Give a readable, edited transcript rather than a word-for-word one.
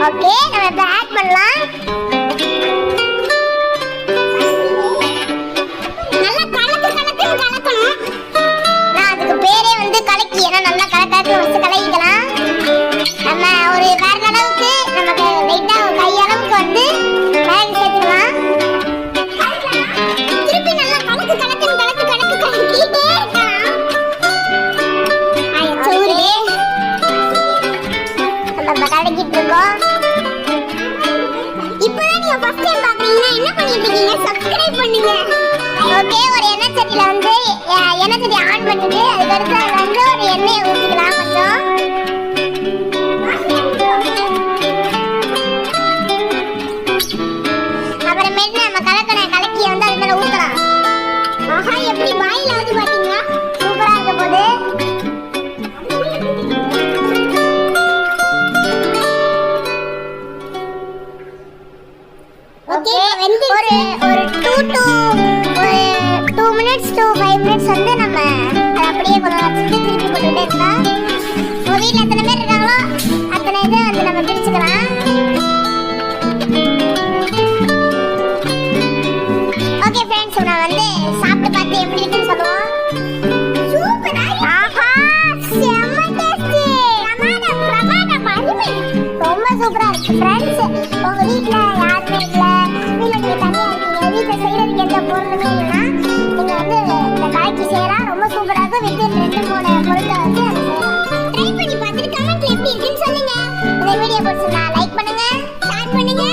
Okay, நம்ம இப்ப add பண்ணலாம். நல்லா கலக்கு கலக்குன்னு கலக்கணும். நான் அதுக்கு பேரே வந்து கலக்கி, ஏன்னா நல்லா கலக்காக்கு வச்சு கலக்கிக்கலாம். நம்ம ஒரு வேற அளவுக்கு நமக்கு லைட்டா ஒரு கை அளவுக்கு வந்து மிளகு சேர்த்துக்கலாம். திருப்பி நல்லா கலக்கு கலக்குன்னு கலக்கிட்டே இருக்கலாம். நம்ம கலக்கிட்டு இருக்கோம். இப்போதான் நீங்க ஃபர்ஸ்ட் டைம் பாக்குறீங்கன்னா என்ன பண்ணிட்டு இருக்கீங்க? சப்ஸ்கிரைப் பண்ணுங்க. ஓகே, ஒரு எண்ணெய் சட்டியில வந்து எண்ணெய் சட்டி ஆன் பண்ணிட்டு அதுக்கு அடுத்து அதுல வந்து ஒரு எண்ணெயை ஊற்றிக்கலாம் கொஞ்சம். அப்புறமேட்டு நம்ம கலக்கிய வந்து அது மேல ஊற்றலாம். ஆஹா, எப்படி பாயில் ஆகுது பாத்தீங்களா? சூப்பரா இருக்க போது. ஓகே, ஒரு 2 minutes to 5 minutes வந்து நம்ம அதை அப்படியே கொஞ்சம் வச்சுட்டு திருப்பி போட்டுக்கிட்டே இருக்கலாம். உங்க வீட்டில் எத்தனை பேர் இருக்காங்களோ அத்தனை இதை வந்து நம்ம பிரிச்சுக்கலாம். ஓகே ஃப்ரெண்ட்ஸ், நான் வந்து சாப்பிட்டு பார்த்து எப்படி இருக்குன்னு சொல்லுவோம். ஆஹா, செம்ம டேஸ்டி. பிரமாதம், அருமை. ரொம்ப சூப்பரா இருக்கு ஃப்ரெண்ட்ஸ். உங்க வீட்ல யாருமே இல்ல, வீட்ல நீங்க தனியா இருக்கீங்க, வீட்ல செய்யறதுக்கு எந்த பொருளுமே இல்லைன்னா நீங்க வந்து இந்த கலக்கி செய்யலாம். ரொம்ப சூப்பரா இருக்கும். வித்தின் 2-3 பொருட்களை வச்சு அதை செய்யலாம். ட்ரை பண்ணி பார்த்துட்டு கமெண்ட்ல எப்படி இருக்குன்னு சொல்லுங்க. இந்த வீடியோ பிடிச்சிருந்தா லைக் பண்ணுங்க, ஷேர் பண்ணுங்க.